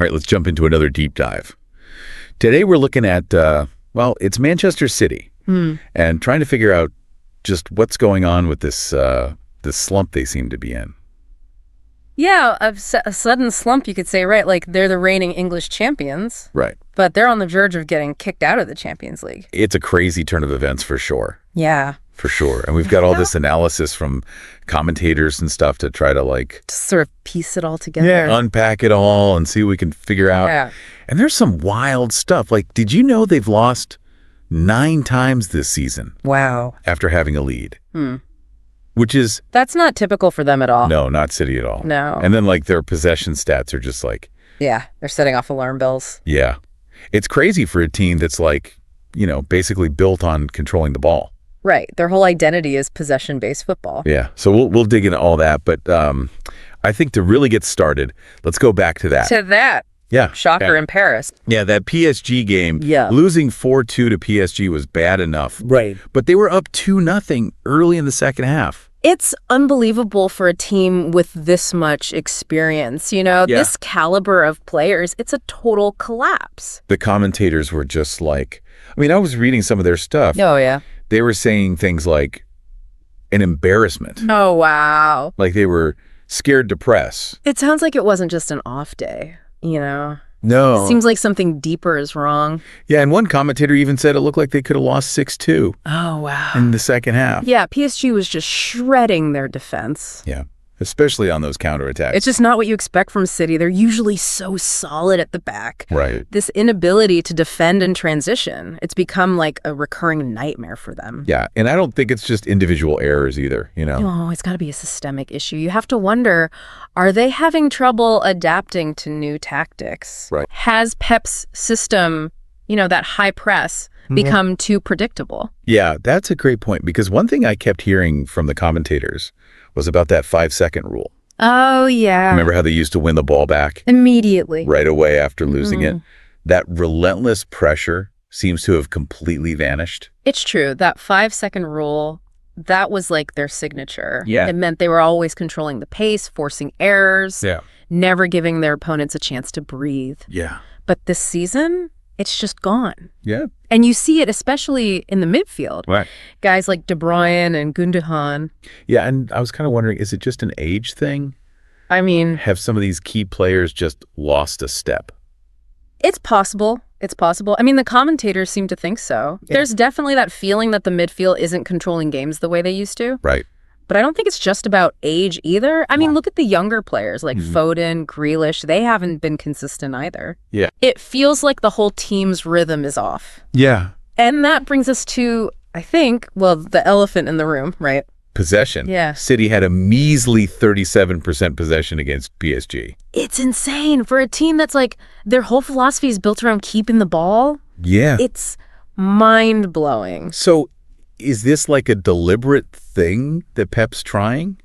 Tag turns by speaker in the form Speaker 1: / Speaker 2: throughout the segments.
Speaker 1: All right, let's jump into another deep dive. Today we're looking at, it's Manchester City and trying to figure out just what's going on with this slump they seem to be in.
Speaker 2: Yeah, a sudden slump, you could say, right? Like, they're the reigning English champions.
Speaker 1: Right.
Speaker 2: But they're on the verge of getting kicked out of the Champions League.
Speaker 1: It's a crazy turn of events for sure.
Speaker 2: Yeah.
Speaker 1: For sure. And we've got all this analysis from commentators and stuff to try to
Speaker 2: just sort of piece it all together.
Speaker 1: Unpack it all and see what we can figure out.
Speaker 2: Yeah.
Speaker 1: And there's some wild stuff. Like, did you know they've lost 9 times this season?
Speaker 2: Wow.
Speaker 1: After having a lead. Which is...
Speaker 2: That's not typical for them at all.
Speaker 1: No, not City at all.
Speaker 2: No.
Speaker 1: And then, their possession stats are just
Speaker 2: Yeah, they're setting off alarm bells.
Speaker 1: Yeah. It's crazy for a team that's basically built on controlling the ball.
Speaker 2: Right. Their whole identity is possession-based football.
Speaker 1: Yeah. So we'll dig into all that. But I think to really get started, let's go back to that. Yeah.
Speaker 2: Shocker in Paris.
Speaker 1: Yeah, that PSG game.
Speaker 2: Yeah.
Speaker 1: Losing 4-2 to PSG was bad enough.
Speaker 2: Right.
Speaker 1: But they were up 2-0 early in the second half.
Speaker 2: It's unbelievable for a team with this much experience. This caliber of players, it's a total collapse.
Speaker 1: The commentators were just I was reading some of their stuff.
Speaker 2: Oh, yeah.
Speaker 1: They were saying things like an embarrassment.
Speaker 2: Oh, wow.
Speaker 1: Like they were scared to press.
Speaker 2: It sounds like it wasn't just an off day,
Speaker 1: No.
Speaker 2: It seems like something deeper is wrong.
Speaker 1: Yeah, and one commentator even said it looked like they could have lost 6-2.
Speaker 2: Oh, wow.
Speaker 1: In the second half.
Speaker 2: Yeah, PSG was just shredding their defense.
Speaker 1: Yeah, especially on those counterattacks.
Speaker 2: It's just not what you expect from City. They're usually so solid at the back.
Speaker 1: Right.
Speaker 2: This inability to defend and transition, it's become like a recurring nightmare for them.
Speaker 1: Yeah, and I don't think it's just individual errors either,
Speaker 2: Oh, it's got to be a systemic issue. You have to wonder, are they having trouble adapting to new tactics?
Speaker 1: Right.
Speaker 2: Has Pep's system, that high press, become too predictable?
Speaker 1: Yeah, that's a great point, because one thing I kept hearing from the commentators was about that 5-second rule.
Speaker 2: Oh, yeah.
Speaker 1: Remember how they used to win the ball back?
Speaker 2: Immediately.
Speaker 1: Right away after losing it? That relentless pressure seems to have completely vanished.
Speaker 2: It's true. That 5-second rule, that was like their signature.
Speaker 1: Yeah.
Speaker 2: It meant they were always controlling the pace, forcing errors, never giving their opponents a chance to breathe.
Speaker 1: Yeah.
Speaker 2: But this season, it's just gone.
Speaker 1: Yeah.
Speaker 2: And you see it especially in the midfield.
Speaker 1: Right.
Speaker 2: Guys like De Bruyne and Gundogan.
Speaker 1: Yeah, and I was kind of wondering, is it just an age thing?
Speaker 2: I mean...
Speaker 1: Have some of these key players just lost a step?
Speaker 2: It's possible. It's possible. I mean, the commentators seem to think so. Yeah. There's definitely that feeling that the midfield isn't controlling games the way they used to.
Speaker 1: Right.
Speaker 2: But I don't think it's just about age either. I mean, look at the younger players like Foden, Grealish. They haven't been consistent either.
Speaker 1: Yeah.
Speaker 2: It feels like the whole team's rhythm is off.
Speaker 1: Yeah.
Speaker 2: And that brings us to, I think, the elephant in the room, right?
Speaker 1: Possession.
Speaker 2: Yeah.
Speaker 1: City had a measly 37% possession against PSG.
Speaker 2: It's insane for a team that's their whole philosophy is built around keeping the ball.
Speaker 1: Yeah.
Speaker 2: It's mind-blowing.
Speaker 1: So is this a deliberate thing that Pep's trying?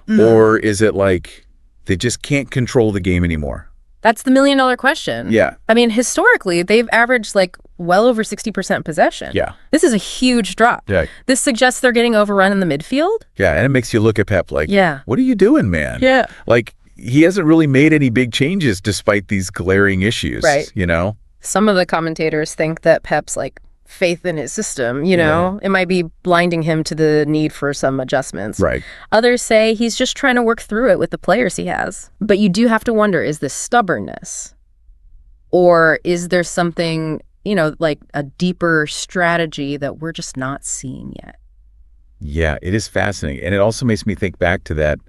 Speaker 1: Or is it they just can't control the game anymore?
Speaker 2: That's the million-dollar question.
Speaker 1: Yeah.
Speaker 2: I mean, historically, they've averaged well over 60% possession.
Speaker 1: Yeah.
Speaker 2: This is a huge drop.
Speaker 1: Yeah.
Speaker 2: This suggests they're getting overrun in the midfield.
Speaker 1: Yeah, and it makes you look at Pep
Speaker 2: yeah,
Speaker 1: what are you doing, man?
Speaker 2: Yeah.
Speaker 1: He hasn't really made any big changes despite these glaring issues.
Speaker 2: Right.
Speaker 1: Some
Speaker 2: of the commentators think that Pep's faith in his system, it might be blinding him to the need for some adjustments.
Speaker 1: Right.
Speaker 2: Others say he's just trying to work through it with the players he has. But you do have to wonder, is this stubbornness? Or is there something, a deeper strategy that we're just not seeing yet? Yeah,
Speaker 1: it is fascinating. And it also makes me think back to that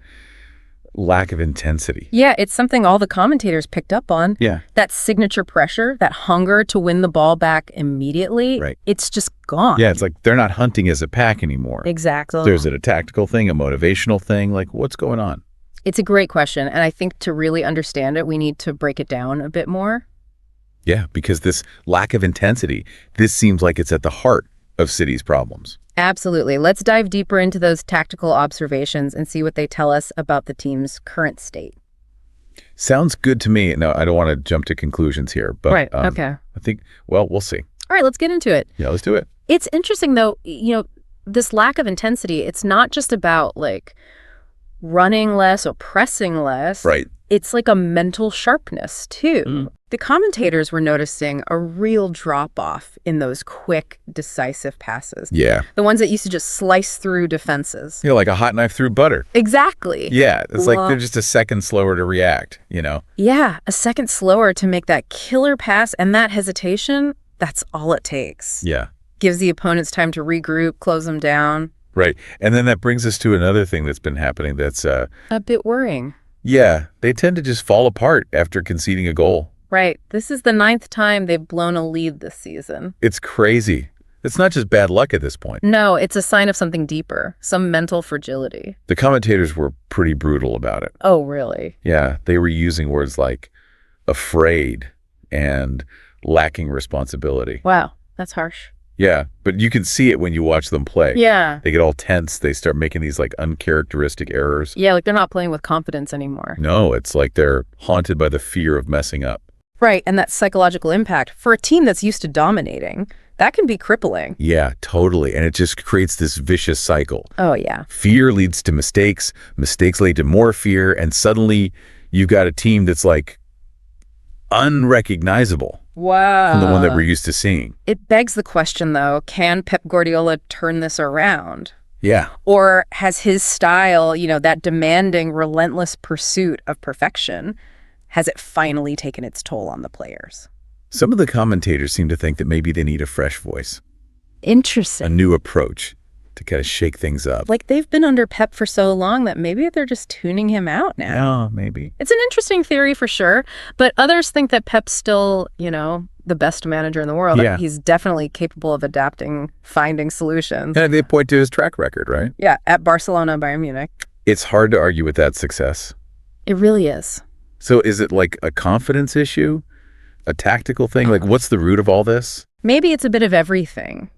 Speaker 1: lack of intensity.
Speaker 2: Yeah, it's something all the commentators picked up on.
Speaker 1: Yeah.
Speaker 2: That signature pressure, that hunger to win the ball back immediately,
Speaker 1: right.
Speaker 2: It's just gone.
Speaker 1: Yeah, it's they're not hunting as a pack anymore.
Speaker 2: Exactly.
Speaker 1: There's a tactical thing, a motivational thing, what's going on?
Speaker 2: It's a great question, and I think to really understand it, we need to break it down a bit more.
Speaker 1: Yeah, because this lack of intensity, this seems like it's at the heart of City's problems.
Speaker 2: Absolutely. Let's dive deeper into those tactical observations and see what they tell us about the team's current state.
Speaker 1: Sounds good to me. No, I don't want to jump to conclusions here, but
Speaker 2: right. Okay.
Speaker 1: I think, we'll see.
Speaker 2: All right, let's get into it.
Speaker 1: Yeah, let's do it.
Speaker 2: It's interesting, though, this lack of intensity, it's not just about running less or pressing less.
Speaker 1: Right.
Speaker 2: it's like a mental sharpness, too. The commentators were noticing a real drop-off in those quick, decisive passes.
Speaker 1: Yeah.
Speaker 2: The ones that used to just slice through defenses.
Speaker 1: You know, like a hot knife through butter.
Speaker 2: Exactly.
Speaker 1: Yeah, it's like they're just a second slower to react, you know?
Speaker 2: Yeah, a second slower to make that killer pass, and that hesitation, that's all it takes.
Speaker 1: Yeah.
Speaker 2: Gives the opponents time to regroup, close them down.
Speaker 1: Right. And then that brings us to another thing that's been happening that's...
Speaker 2: a bit worrying.
Speaker 1: Yeah, they tend to just fall apart after conceding a goal.
Speaker 2: Right. This is the 9th time they've blown a lead this season.
Speaker 1: It's crazy. It's not just bad luck at this point.
Speaker 2: No, it's a sign of something deeper, some mental fragility.
Speaker 1: The commentators were pretty brutal about it.
Speaker 2: Oh, really?
Speaker 1: Yeah, they were using words like afraid and lacking responsibility.
Speaker 2: Wow, that's harsh.
Speaker 1: Yeah, but you can see it when you watch them play.
Speaker 2: Yeah.
Speaker 1: They get all tense. They start making these like uncharacteristic errors.
Speaker 2: Yeah, like they're not playing with confidence anymore.
Speaker 1: No, it's like they're haunted by the fear of messing up.
Speaker 2: Right, and that psychological impact for a team that's used to dominating, that can be crippling.
Speaker 1: Yeah, totally. And it just creates this vicious cycle.
Speaker 2: Oh, yeah.
Speaker 1: Fear leads to mistakes. Mistakes lead to more fear. And suddenly you've got a team that's like unrecognizable
Speaker 2: Wow.
Speaker 1: from the one that we're used to seeing.
Speaker 2: It begs the question, though, can Pep Guardiola turn this around?
Speaker 1: Yeah.
Speaker 2: Or has his style, that demanding, relentless pursuit of perfection, has it finally taken its toll on the players?
Speaker 1: Some of the commentators seem to think that maybe they need a fresh voice,
Speaker 2: Interesting.
Speaker 1: a new approach to kind of shake things up.
Speaker 2: Like they've been under Pep for so long that maybe they're just tuning him out now.
Speaker 1: Yeah, maybe.
Speaker 2: It's an interesting theory for sure, but others think that Pep's still, the best manager in the world.
Speaker 1: Yeah.
Speaker 2: He's definitely capable of adapting, finding solutions.
Speaker 1: And they point to his track record, right?
Speaker 2: Yeah, at Barcelona, Bayern Munich.
Speaker 1: It's hard to argue with that success.
Speaker 2: It really is.
Speaker 1: So is it like a confidence issue? A tactical thing? Like what's the root of all this?
Speaker 2: Maybe it's a bit of everything,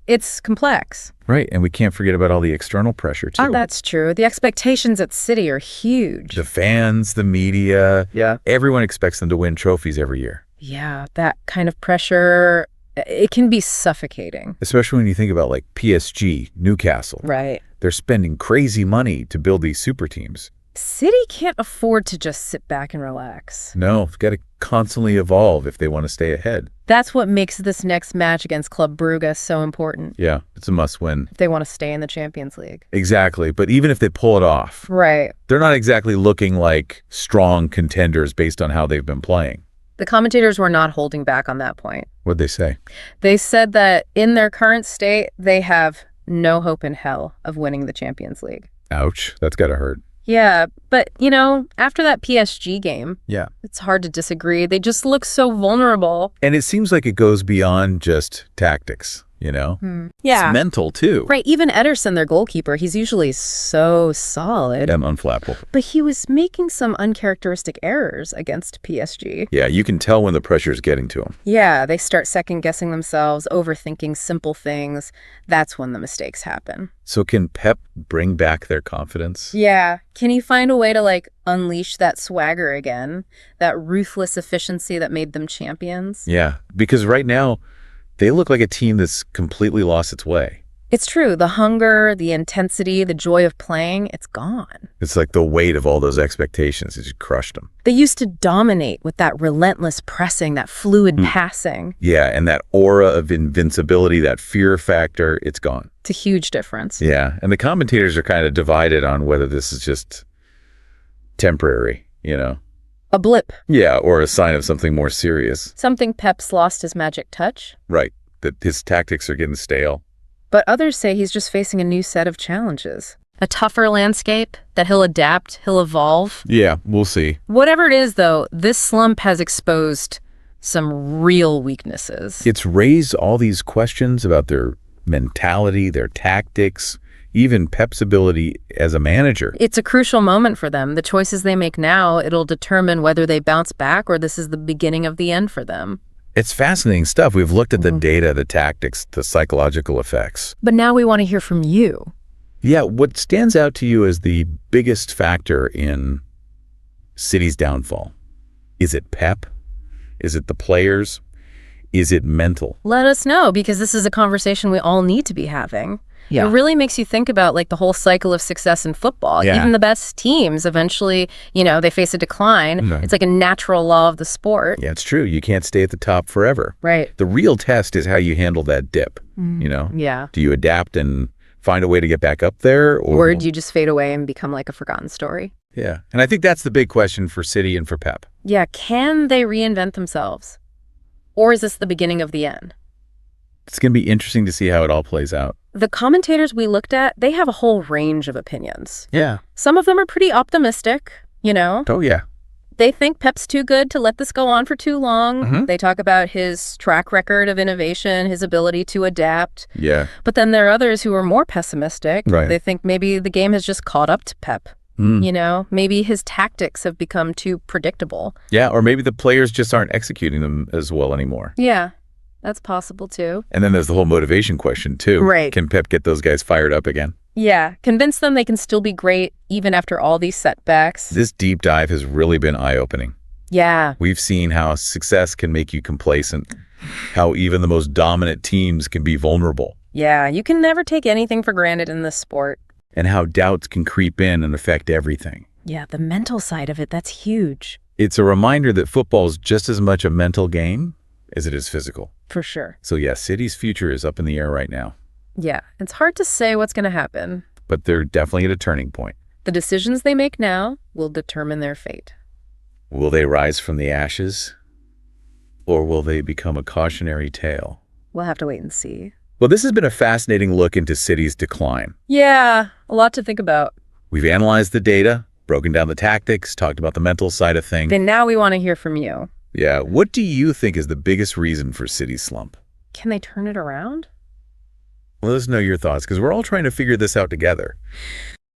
Speaker 2: It's complex.
Speaker 1: Right, and we can't forget about all the external pressure, too.
Speaker 2: Oh, that's true. The expectations at City are huge.
Speaker 1: The fans, the media.
Speaker 2: Yeah.
Speaker 1: Everyone expects them to win trophies every year.
Speaker 2: Yeah, that kind of pressure, it can be suffocating.
Speaker 1: Especially when you think about like PSG, Newcastle.
Speaker 2: Right.
Speaker 1: They're spending crazy money to build these super teams.
Speaker 2: City can't afford to just sit back and relax.
Speaker 1: No, they've got to constantly evolve if they want to stay ahead.
Speaker 2: That's what makes this next match against Club Brugge so important.
Speaker 1: Yeah, it's a must-win.
Speaker 2: If they want to stay in the Champions League.
Speaker 1: Exactly, but even if they pull it off,
Speaker 2: right,
Speaker 1: they're not exactly looking like strong contenders based on how they've been playing.
Speaker 2: The commentators were not holding back on that point.
Speaker 1: What'd they say?
Speaker 2: They said that in their current state, they have no hope in hell of winning the Champions League.
Speaker 1: Ouch, that's got to hurt.
Speaker 2: Yeah, but, after that PSG game, it's hard to disagree. They just look so vulnerable.
Speaker 1: And it seems like it goes beyond just tactics, Yeah. It's mental, too.
Speaker 2: Right, even Ederson, their goalkeeper, he's usually so solid.
Speaker 1: And unflappable.
Speaker 2: But he was making some uncharacteristic errors against PSG.
Speaker 1: Yeah, you can tell when the pressure's getting to him.
Speaker 2: Yeah, they start second-guessing themselves, overthinking simple things. That's when the mistakes happen.
Speaker 1: So can Pep bring back their confidence?
Speaker 2: Yeah. Can he find a way to, unleash that swagger again? That ruthless efficiency that made them champions?
Speaker 1: Yeah, because right now, they look like a team that's completely lost its way.
Speaker 2: It's true. The hunger, the intensity, the joy of playing, it's gone.
Speaker 1: It's like the weight of all those expectations has just crushed them.
Speaker 2: They used to dominate with that relentless pressing, that fluid passing.
Speaker 1: Yeah, and that aura of invincibility, that fear factor, it's gone.
Speaker 2: It's a huge difference.
Speaker 1: Yeah, and the commentators are kind of divided on whether this is just temporary,
Speaker 2: A blip.
Speaker 1: Yeah, or a sign of something more serious.
Speaker 2: Something Pep's lost his magic touch.
Speaker 1: Right, that his tactics are getting stale.
Speaker 2: But others say he's just facing a new set of challenges. A tougher landscape, that he'll adapt, he'll evolve.
Speaker 1: Yeah, we'll see.
Speaker 2: Whatever it is, though, this slump has exposed some real weaknesses.
Speaker 1: It's raised all these questions about their mentality, their tactics, even Pep's ability as a manager.
Speaker 2: It's a crucial moment for them. The choices they make now, it'll determine whether they bounce back or this is the beginning of the end for them.
Speaker 1: It's fascinating stuff. We've looked at the data, the tactics, the psychological effects.
Speaker 2: But now we want to hear from you.
Speaker 1: Yeah, what stands out to you as the biggest factor in City's downfall? Is it Pep? Is it the players? Is it mental?
Speaker 2: Let us know, because this is a conversation we all need to be having. It really makes you think about like the whole cycle of success in football.
Speaker 1: Yeah.
Speaker 2: Even the best teams eventually, they face a decline. It's like a natural law of the sport.
Speaker 1: Yeah, it's true. You can't stay at the top forever.
Speaker 2: Right.
Speaker 1: The real test is how you handle that dip,
Speaker 2: Yeah.
Speaker 1: Do you adapt and find a way to get back up there?
Speaker 2: Or do you just fade away and become like a forgotten story?
Speaker 1: Yeah. And I think that's the big question for City and for Pep.
Speaker 2: Yeah. Can they reinvent themselves? Or is this the beginning of the end?
Speaker 1: It's going to be interesting to see how it all plays out.
Speaker 2: The commentators we looked at, they have a whole range of opinions.
Speaker 1: Yeah.
Speaker 2: Some of them are pretty optimistic,
Speaker 1: Oh, yeah.
Speaker 2: They think Pep's too good to let this go on for too long. They talk about his track record of innovation, his ability to adapt.
Speaker 1: Yeah.
Speaker 2: But then there are others who are more pessimistic.
Speaker 1: Right.
Speaker 2: They think maybe the game has just caught up to Pep. Maybe his tactics have become too predictable.
Speaker 1: Yeah, or maybe the players just aren't executing them as well anymore.
Speaker 2: Yeah, that's possible too.
Speaker 1: And then there's the whole motivation question too.
Speaker 2: Right.
Speaker 1: Can Pep get those guys fired up again?
Speaker 2: Yeah, convince them they can still be great even after all these setbacks.
Speaker 1: This deep dive has really been eye-opening.
Speaker 2: Yeah.
Speaker 1: We've seen how success can make you complacent, how even the most dominant teams can be vulnerable.
Speaker 2: Yeah, you can never take anything for granted in this sport.
Speaker 1: And how doubts can creep in and affect everything.
Speaker 2: Yeah, the mental side of it, that's huge.
Speaker 1: It's a reminder that football is just as much a mental game as it is physical.
Speaker 2: For sure.
Speaker 1: So yeah, City's future is up in the air right now.
Speaker 2: Yeah, it's hard to say what's going to happen.
Speaker 1: But they're definitely at a turning point.
Speaker 2: The decisions they make now will determine their fate.
Speaker 1: Will they rise from the ashes? Or will they become a cautionary tale?
Speaker 2: We'll have to wait and see.
Speaker 1: Well, this has been a fascinating look into City's decline.
Speaker 2: Yeah, a lot to think about.
Speaker 1: We've analyzed the data, broken down the tactics, talked about the mental side of things.
Speaker 2: Then now we want to hear from you.
Speaker 1: Yeah, what do you think is the biggest reason for City's slump?
Speaker 2: Can they turn it around?
Speaker 1: Let us know your thoughts, because we're all trying to figure this out together.